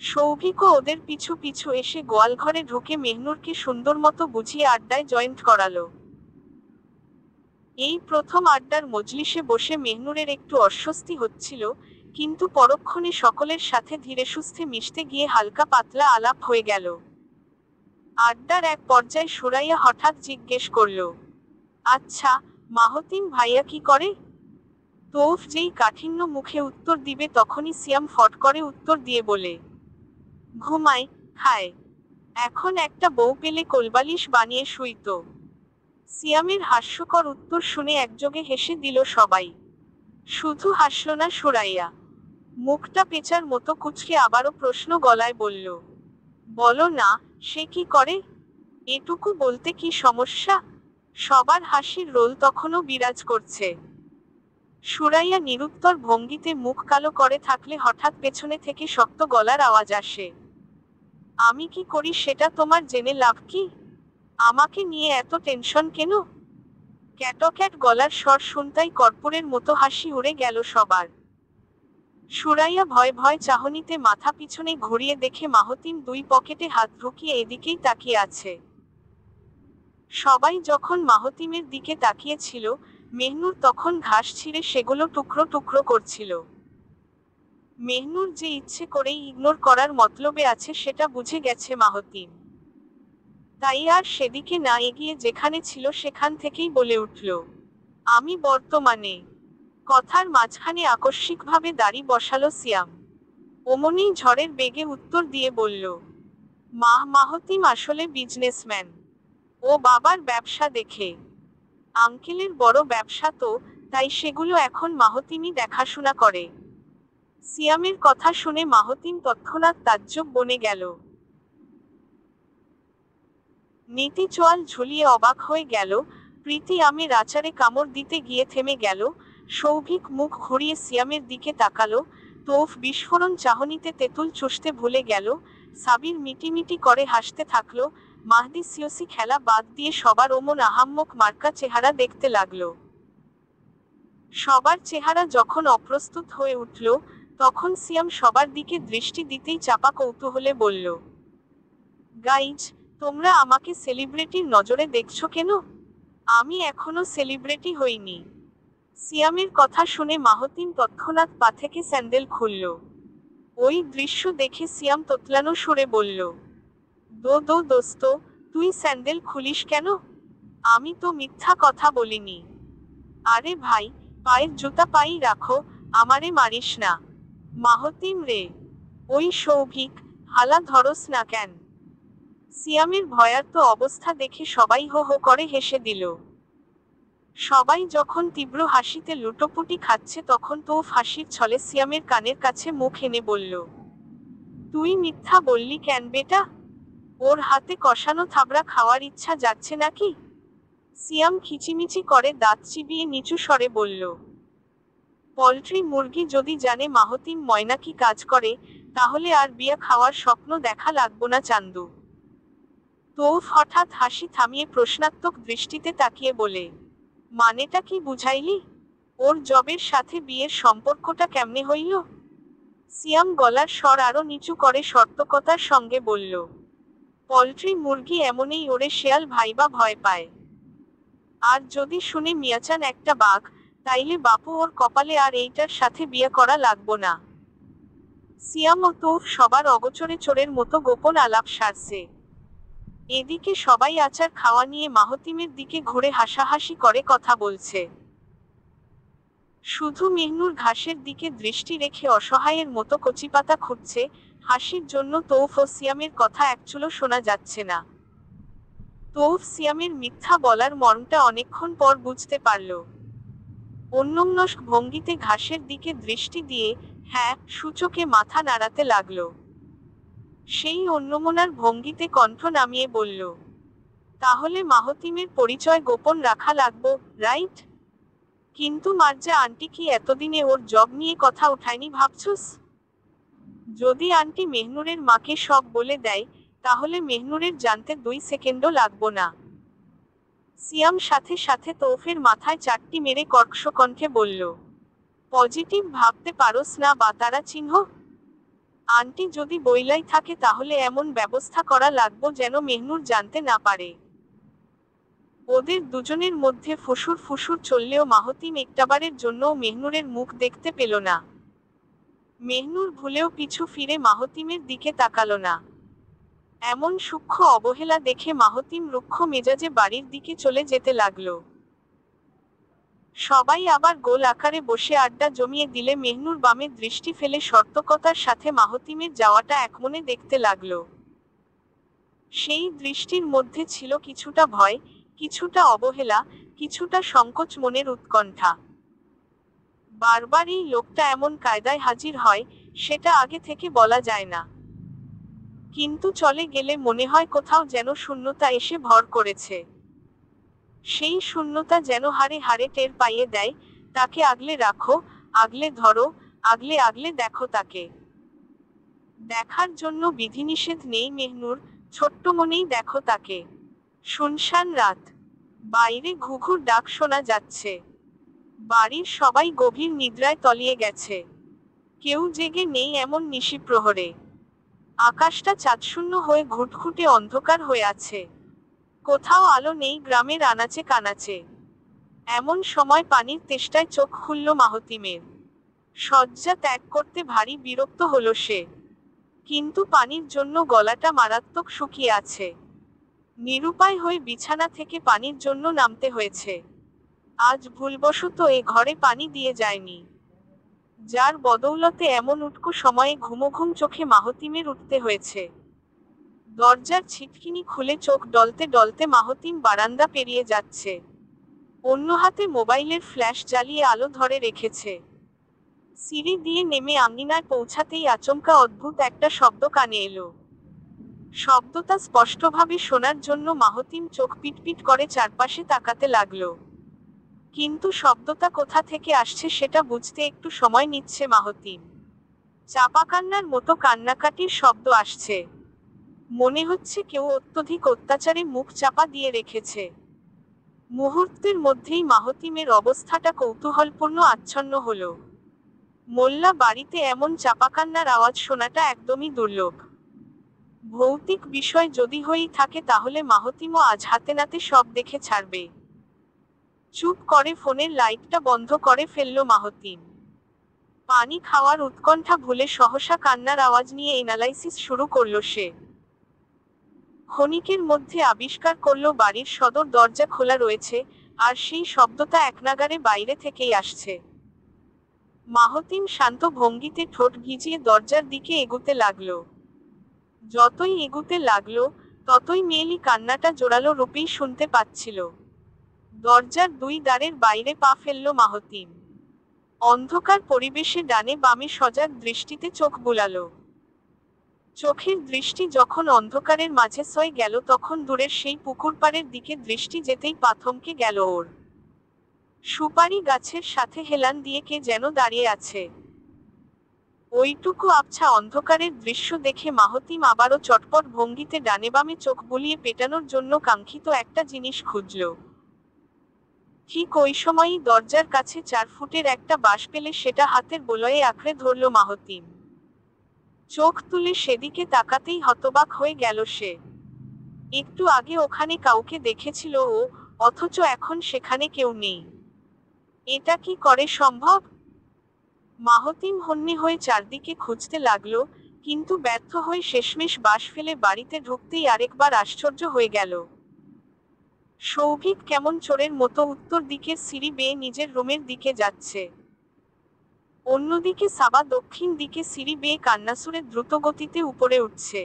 সৌভিকও ওদের পিছু পিছু এসে গোয়ালঘরে ঢুকে মেহনুরকে সুন্দর মতো বুঝিয়ে আড্ডায় জয়েন্ট করালো। এই প্রথম আড্ডার মজলিসে বসে মেহনুরের একটু অস্বস্তি হচ্ছিল, কিন্তু পরক্ষণে সকলের সাথে ধীরে সুস্থে মিশতে গিয়ে হালকা পাতলা আলাপ হয়ে গেল। আড্ডার এক পর্যায়ে সুরাইয়া হঠাৎ জিজ্ঞেস করল, আচ্ছা, মাহতিম ভাইয়া কি করে? তৌফ যেই কাঠিন্য মুখে উত্তর দিবে তখনই সিয়াম ফট করে উত্তর দিয়ে বলে, ঘুমায়, খায়। এখন একটা বউ পেলে কোলবালিশ বানিয়ে শুইত। সিয়ামের হাস্যকর উত্তর শুনে একযোগে হেসে দিল সবাই। শুধু হাসল না সুরাইয়া, মুখটা পেঁচার মতো কুঁচকে আবারও প্রশ্ন গলায় বলল, বলো না, সে কি করে? এটুকু বলতে কি সমস্যা? সবার হাসির রোল তখনও বিরাজ করছে। সুরাইয়া নিরুত্তর ভঙ্গিতে মুখ কালো করে থাকলে হঠাৎ পেছনে থেকে শক্ত গলার আওয়াজ আসে, আমি কি করি সেটা তোমার জেনে লাভ কি? আমাকে নিয়ে এত টেনশন কেন? ক্যাটক্যাট গলার স্বর শুনতাই কর্পূরের মতো হাসি উড়ে গেল সবার। সুরাইয়া ভয় ভয় চাহনিতে মাথা পিছনে ঘুরিয়ে দেখে মাহতিম দুই পকেটে হাত ঢুকিয়ে এদিকেই তাকিয়ে আছে। সবাই যখন মাহতিমের দিকে তাকিয়েছিল, মেহনুর তখন ঘাস ছিঁড়ে সেগুলো টুকরো টুকরো করছিল। মেহনুর যে ইচ্ছে করেই ইগনোর করার মতলবে আছে সেটা বুঝে গেছে মাহতিম। তাই আর সেদিকে না এগিয়ে যেখানে ছিল সেখান থেকেই বলে উঠল, আমি বর্তমানে। কথার মাঝখানে আকস্মিকভাবে দাড়ি বসালো সিয়াম। অমনি ঝড়ের বেগে উত্তর দিয়ে বলল, মাহতিম আসলে বিজনেসম্যান। ও বাবার ব্যবসা দেখে। আঙ্কেলের বড় ব্যবসা তো, তাই সেগুলো এখন মাহতিমই দেখাশোনা করে। সিয়ামের কথা শুনে মাহতিম তৎক্ষণাৎ তাজ্জব বনে গেল। নীতি চোয়াল ঝুলিয়ে অবাক হয়ে গেল। প্রীতি আমের আচারে কামড় দিতে গিয়ে থেমে গেল। সৌভিক মুখ ঘুরিয়ে সিয়ামের দিকে তাকালো। তৌফ বিস্ফোরণ চাহনিতে তেঁতুল চুষতে ভুলে গেল। সাবির মিটিমিটি করে হাসতে থাকলো। মাহদি সিওসি খেলা বাদ দিয়ে সবার ওমন আহাম্মক মার্কা চেহারা দেখতে লাগলো। সবার চেহারা যখন অপ্রস্তুত হয়ে উঠল, তখন সিয়াম সবার দিকে দৃষ্টি দিতেই চাপা কৌতূহলে বলল, গাইজ, তোমরা আমাকে সেলিব্রিটির নজরে দেখছো কেন? আমি এখনো সেলিব্রিটি হইনি। সিয়ামের কথা শুনে মাহতিম তৎক্ষণাৎ পা থেকে স্যান্ডেল খুলল। ওই দৃশ্য দেখে সিয়াম তোতলানো সুরে বলল, দোস্ত, তুই স্যান্ডেল খুলিস কেন? আমি তো মিথ্যা কথা বলিনি। আরে ভাই, পায়ের জুতা পাই রাখো, আমারে মারিস না। মাহতিম রে, ওই সৌভিক, হালা ধরস না কেন? সিয়ামের ভয়ার্ত অবস্থা দেখে সবাই হো হো করে হেসে দিল। সবাই যখন তীব্র হাসিতে লুটোপুটি খাচ্ছে তখন তৌফ হাসির ছলে সিয়ামের কানের কাছে মুখ এনে বলল, তুই মিথ্যা বললি কেন বেটা? ওর হাতে কষানো থাবড়া খাওয়ার ইচ্ছা যাচ্ছে নাকি? সিয়াম খিচিমিচি করে দাঁত চিবিয়ে নিচু স্বরে বলল, পোল্ট্রি মুরগি যদি জানে মাহতিম ময়নাকি কাজ করে, তাহলে আর বিয়া খাওয়ার স্বপ্ন দেখা লাগবো না চান্দু। তৌফ হঠাৎ হাসি থামিয়ে প্রশ্নাত্মক দৃষ্টিতে তাকিয়ে বলে, মানেটা কি বুঝাইলি? ওর জবের সাথে বিয়ের সম্পর্কটা কেমনে হইল? সিয়াম গলার স্বর আরো নিচু করে সতর্কতার সঙ্গে বলল, পোল্ট্রি মুরগি এমনই ওরে শেয়াল ভাইবা ভয় পায়। আর যদি শুনে মিয়াচান একটা বাঘ, তাইলে বাপু ওর কপালে আর এইটার সাথে বিয়ে করা লাগবো না। সিয়াম ও তৌফ সবার অগোচরে চোরের মতো গোপন আলাপ সারছে। এদিকে সবাই আচার খাওয়া নিয়ে মাহতিমের দিকে ঘুরে হাসাহাসি করে কথা বলছে। শুধু মেহনুর ঘাসের দিকে দৃষ্টি রেখে অসহায়ের মতো কচিপাতা খুঁজছে। হাসির জন্য তৌফ ও সিয়ামের কথা একচুলো শোনা যাচ্ছে না। তৌফ সিয়ামের মিথ্যা বলার মর্মটা অনেকক্ষণ পর বুঝতে পারল। অন্যমনস্ক ভঙ্গিতে ঘাসের দিকে দৃষ্টি দিয়ে হ্যাঁ সূচকে মাথা নাড়াতে লাগল। সেই অন্যমনার ভঙ্গিতে কণ্ঠ নামিয়ে বলল, তাহলে মাহতিমের পরিচয় গোপন রাখা লাগবো, রাইট? কিন্তু মার্জা আন্টি কি এতদিনে ওর জব নিয়ে কথা উঠায়নি ভাবছুস? যদি আন্টি মেহনুরের মাকে সব বলে দেয়, তাহলে মেহনুরের জানতে 2 সেকেন্ডও লাগবো না। সিয়াম সাথে সাথে তৌফের মাথায় চারটি মেরে কর্কশ কণ্ঠে বলল, পজিটিভ ভাবতে পারোস না বা তারা চিহ্ন? আন্টি যদি বইলাই থাকে তাহলে এমন ব্যবস্থা করা লাগবো যেন মেহনুর জানতে না পারে। ওদের দুজনের মধ্যে ফুসুর ফুসুর চললেও মাহতিম একটাবারের জন্যও মেহনুরের মুখ দেখতে পেল না। মেহনুর ভুলেও পিছু ফিরে মাহতিমের দিকে তাকালো না। এমন সূক্ষ্ম অবহেলা দেখে মাহতিম রুক্ষ মেজাজে বাড়ির দিকে চলে যেতে লাগলো। সবাই আবার গোল আকারে বসে আড্ডা জমিয়ে দিলে মেহনুর বামে দৃষ্টি ফেলে সতর্কতার সাথে মাহতিমের যাওয়াটা একমনে দেখতে লাগলো। সেই দৃষ্টির মধ্যে ছিল কিছুটা ভয়, কিছুটা অবহেলা, কিছুটা সংকোচ মনের উৎকণ্ঠা। বারবার এই লোকটা এমন কায়দায় হাজির হয়, সেটা আগে থেকে বলা যায় না। কিন্তু চলে গেলে মনে হয় কোথাও যেন শূন্যতা এসে ভর করেছে। সেই শূন্যতা যেন হাড়ে হাড়ে টের পাইয়ে দেয়, তাকে আগলে রাখো, আগলে ধরো, আগলে আগলে দেখো তাকে। দেখার জন্য বিধিনিষেধ নেই মেহনুর, ছোট্ট মনেই দেখো তাকে। শুনশান রাত। বাইরে ঘুঘুর ডাক শোনা যাচ্ছে। বাড়ির সবাই গভীর নিদ্রায় তলিয়ে গেছে। কেউ জেগে নেই এমন নিশি প্রহরে। আকাশটা চাঁদশূন্য হয়ে ঘুটঘুটে অন্ধকার হয়ে আছে। কোথাও আলো নেই গ্রামের আনাচে কানাচে। এমন সময় পানির তেষ্টায় চোখ খুলল মাহতিমের। শয্যা ত্যাগ করতে ভারী বিরক্ত হলো সে। কিন্তু পানির জন্য গলাটা মারাত্মক শুকিয়ে আছে। নিরুপায় হয়ে বিছানা থেকে পানির জন্য নামতে হয়েছে। আজ ভুলবশত এ ঘরে পানি দিয়ে যায়নি, যার বদৌলতে এমন উটকো সময়ে ঘুমোঘুম চোখে মাহতিমের উঠতে হয়েছে। দরজার ছিটকিনি খুলে চোখ ডলতে ডলতে মাহতিম বারান্দা পেরিয়ে যাচ্ছে। অন্য হাতে মোবাইলের ফ্ল্যাশ জ্বালিয়ে আলো ধরে রেখেছে। সিঁড়ি দিয়ে নেমে আঙিনায় পৌঁছাতেই আচমকা অদ্ভুত একটা শব্দ কানে এলো। শব্দটা স্পষ্টভাবে শোনার জন্য মাহতিম চোখ পিটপিট করে চারপাশে তাকাতে লাগলো। কিন্তু শব্দটা কোথা থেকে আসছে সেটা বুঝতে একটু সময় নিচ্ছে মাহতিম। চাপা কান্নার মতো কান্নাকাটির শব্দ আসছে। মনে হচ্ছে কেউ অত্যধিক অত্যাচারে মুখ চাপা দিয়ে রেখেছে। মুহূর্তের মধ্যেই মাহতিমের অবস্থাটা কৌতূহলপূর্ণ আচ্ছন্ন হলো। মোল্লা বাড়িতে এমন চাপা কান্নার আওয়াজ শোনাটা একদমই দুর্লভ। ভৌতিক বিষয় যদি হয়েই থাকে তাহলে মাহতিমও আজ হাতে নাতে সব দেখে ছাড়বে। চুপ করে ফোনের লাইটটা বন্ধ করে ফেলল মাহতিম। পানি খাওয়ার উৎকণ্ঠা ভুলে সহসা কান্নার আওয়াজ নিয়ে এনালাইসিস শুরু করল সে। ক্ষণিকের মধ্যে আবিষ্কার করল বাড়ির সদর দরজা খোলা রয়েছে, আর সেই শব্দটা একনাগাড়ে বাইরে থেকেই আসছে। মাহতিম শান্ত ভঙ্গিতে ঠোঁট ভিজিয়ে দরজার দিকে এগুতে লাগলো। যতই এগুতে লাগলো, ততই মেয়েলি কান্নাটা জোরালো রূপেই শুনতে পাচ্ছিল। দরজার দুই দ্বারের বাইরে পা ফেলল মাহতিম। অন্ধকার পরিবেশে ডানে বামে সজাগ দৃষ্টিতে চোখ বুলালো। চোখের দৃষ্টি যখন অন্ধকারের মাঝে সয়ে গেল তখন দূরের সেই পুকুর পাড়ের দিকে দৃষ্টি যেতেই পা থমকে গেল ওর। সুপারি গাছের সাথে হেলান দিয়ে কে যেন দাঁড়িয়ে আছে। ওইটুকু আবছা অন্ধকারের দৃশ্য দেখে মাহতিম আবারও চটপট ভঙ্গিতে ডানে বামে চোখ বুলিয়ে পেটানোর জন্য কাঙ্ক্ষিত একটা জিনিস খুঁজল। ঠিক ওই সময়ই দরজার কাছে 4 ফুটের একটা বাঁশ পেলে সেটা হাতের বলয়ে আঁকড়ে ধরল মাহতিম। চোখ তুলে সেদিকে তাকাতেই হতবাক হয়ে গেল সে। একটু আগে ওখানে কাউকে দেখেছিল ও, অথচ এখন সেখানে কেউ নেই। এটা কি করে সম্ভব? মাহতিম হন্যে হয়ে চারদিকে খুঁজতে লাগলো, কিন্তু ব্যর্থ হয়ে শেষমেশ বাঁশ ফেলে বাড়িতে ঢুকতেই আরেকবার আশ্চর্য হয়ে গেল। সৌভিক কেমন চোরের মতো উত্তর দিকের সিঁড়ি বেয়ে নিজের রুমের দিকে যাচ্ছে। অন্যদিকে সাবা দক্ষিণ দিকে সিঁড়ি বেয়ে কান্নাসুরে দ্রুত গতিতে উপরে উঠছে।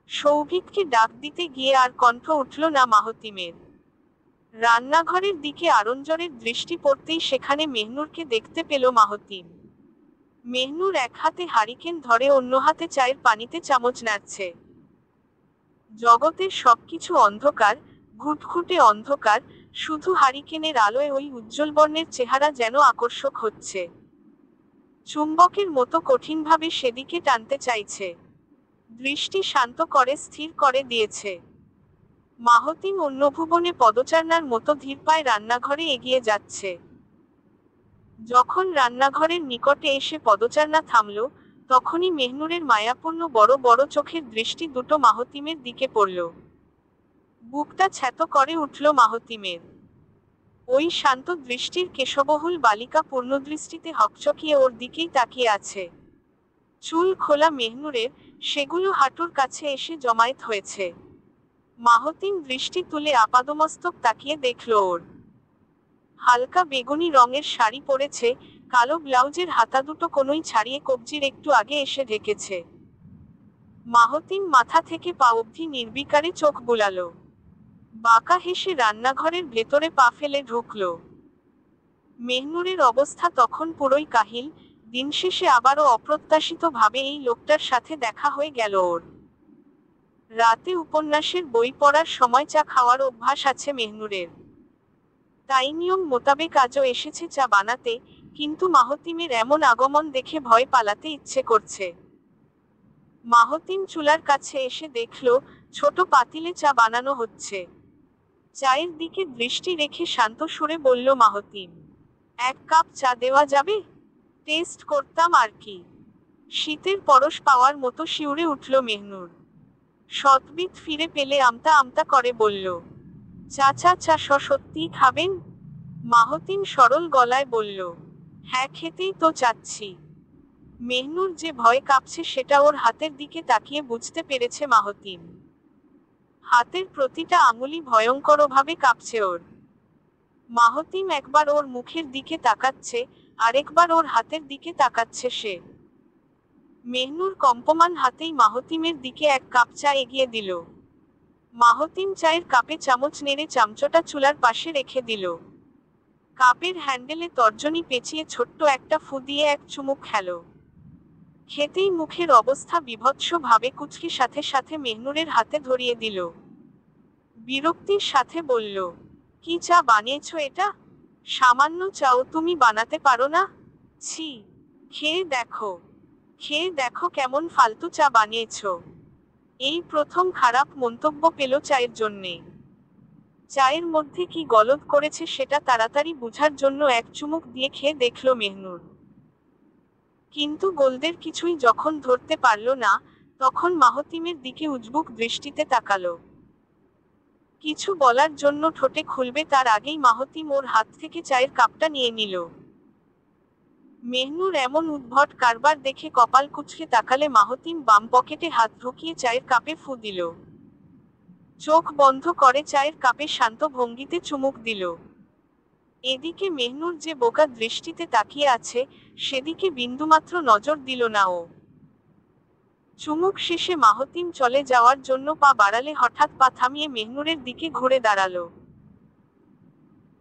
সৌভিককে ডাক দিতে গিয়ে আর কণ্ঠ উঠল না মাহতিমের। রান্নাঘরের দিকে আরঞ্জনের দৃষ্টি পড়তেই সেখানে মেহনুরকে দেখতে পেল মাহতিম। মেহনুর এক হাতে হারিকেন ধরে অন্য হাতে চায়ের পানিতে চামচ নাড়ছে। জগতের সবকিছু অন্ধকার, ঘুটঘুটে অন্ধকার, শুধু হারিকেনের আলোয় ওই উজ্জ্বল বর্ণের চেহারা যেন আকর্ষক হচ্ছে। চুম্বকের মতো কঠিনভাবে সেদিকে টানতে চাইছে। দৃষ্টি শান্ত করে স্থির করে দিয়েছে। মাহতিম অন্যভুবনে পদচারণার মতো ধীর পায়ে রান্নাঘরে এগিয়ে যাচ্ছে। যখন রান্নাঘরের নিকটে এসে পদচারণা থামল, তখনই মেহনুরের মায়াপূর্ণ বড় বড় চোখের দৃষ্টি দুটো মাহতিমের দিকে পড়ল। বুকটা ছ্যাঁতো করে উঠল মাহতিমের। ওই শান্ত দৃষ্টির কেশবহুল বালিকা পূর্ণদৃষ্টিতে হকচকিয়ে ওর দিকেই তাকিয়ে আছে। চুল খোলা মেহনুরের, সেগুলো হাঁটুর কাছে এসে জমায়েত হয়েছে। মাহতিম দৃষ্টি তুলে আপাদমস্তক তাকিয়ে দেখল ওর। হালকা বেগুনি রঙের শাড়ি পরেছে, কালো ব্লাউজের হাতা দুটো কোনোই ছাড়িয়ে কবজির একটু আগে এসে ঢেকেছে। মাহতিম মাথা থেকে পা অবধি নির্বিকারে চোখ বুলালো। বাঁকা হেসে রান্নাঘরের ভেতরে পা ফেলে ঢুকল। মেহনুরের অবস্থা তখন পুরোই কাহিল। দিনশেষে আবারও অপ্রত্যাশিতভাবে এই লোকটার সাথে দেখা হয়ে গেল ওর। রাতে উপন্যাসের বই পড়ার সময় চা খাওয়ার অভ্যাস আছে মেহনুরের। তাই নিয়ম মোতাবেক আজও এসেছে চা বানাতে, কিন্তু মাহতিমের এমন আগমন দেখে ভয় পালাতে ইচ্ছে করছে। মাহতিম চুলার কাছে এসে দেখল ছোট পাতিলে চা বানানো হচ্ছে। চায়ের দিকে দৃষ্টি রেখে শান্ত সুরে বলল মাহতিম, 1 কাপ চা দেওয়া যাবে? টেস্ট করতাম আর কি। শীতের পরশ পাওয়ার মতো শিউরে উঠল মেহনুর। সৎবিত ফিরে পেলে আমতা আমতা করে বলল, চাচা চা সত্যিই খাবেন? মাহতিম সরল গলায় বলল, হ্যাঁ খেতেই তো চাচ্ছি। মেহনুর যে ভয়ে কাঁপছে সেটা ওর হাতের দিকে তাকিয়ে বুঝতে পেরেছে মাহতিম। হাতের প্রতিটা আঙুলি ভয়ঙ্করভাবে কাঁপছে ওর। মাহতিম একবার ওর মুখের দিকে তাকাচ্ছে, আরেকবার ওর হাতের দিকে তাকাচ্ছে সে। মেহনুর কম্পমান হাতেই মাহতিমের দিকে 1 কাপ চা এগিয়ে দিল। মাহতিম চায়ের কাপে চামচ নেড়ে চামচটা চুলার পাশে রেখে দিল। কাপের হ্যান্ডেলে তর্জনী পেঁচিয়ে ছোট্ট একটা ফু দিয়ে 1 চুমুক খেলো। খেতেই মুখের অবস্থা বিভৎস ভাবে কুচকে সাথে সাথে মেহনুরের হাতে ধরিয়ে দিল। বিরক্তির সাথে বলল, কি চা বানিয়েছ এটা? সামান্য চাও তুমি বানাতে পারো না? ছি, খেয়ে দেখো, খেয়ে দেখো কেমন ফালতু চা বানিয়েছ। এই প্রথম খারাপ মন্তব্য পেল চায়ের জন্যে। চায়ের মধ্যে কি গলদ করেছে সেটা তাড়াতাড়ি বুঝার জন্য 1 চুমুক দিয়ে খেয়ে দেখল মেহনুর। কিন্তু গোলদের কিছুই যখন ধরতে পারল না, তখন মাহতিমের দিকে উজবুক দৃষ্টিতে তাকালো। কিছু বলার জন্য ঠোঁটে খুলবে তার আগেই মাহতিম ওর হাত থেকে চায়ের কাপটা নিয়ে নিল। মেহনুর এমন উদ্ভট কারবার দেখে কপাল কুঁচকে তাকালে মাহতিম বাম পকেটে হাত ঢুকিয়ে চায়ের কাপে ফু দিল। চোখ বন্ধ করে চায়ের কাপে শান্ত ভঙ্গিতে চুমুক দিল। এদিকে মেহনুর যে বোকা দৃষ্টিতে তাকিয়ে আছে, সেদিকে বিন্দুমাত্র নজর দিল না ও। চুমুক শেষে মাহতিম চলে যাওয়ার জন্য পা বাড়ালে হঠাৎ পা থামিয়ে মেহনুরের দিকে ঘুরে দাঁড়ালো।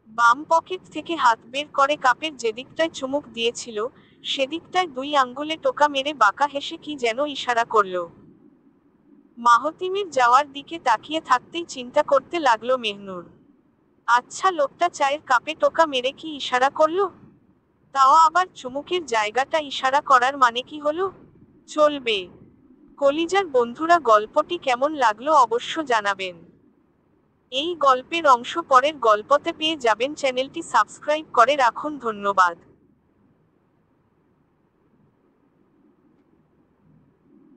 বাম পকেট থেকে হাত বের করে কাপের যেদিকটায় চুমুক দিয়েছিল, সেদিকটায় 2 আঙ্গুলে টোকা মেরে বাঁকা হেসে কি যেন ইশারা করল। মাহতিমের যাওয়ার দিকে তাকিয়ে থাকতেই চিন্তা করতে লাগলো মেহনুর, আচ্ছা লোকটা চায়ের কাপে টোকা মেরে কি ইশারা করলো? তাও আবার চুমুকের জায়গাটা ইশারা করার মানে কি হলো? চলবে। কলিজার বন্ধুরা, গল্পটি কেমন লাগলো অবশ্য জানাবেন। এই গল্পের অংশ পরের গল্পতে পেয়ে যাবেন, চ্যানেলটি সাবস্ক্রাইব করে রাখুন। ধন্যবাদ।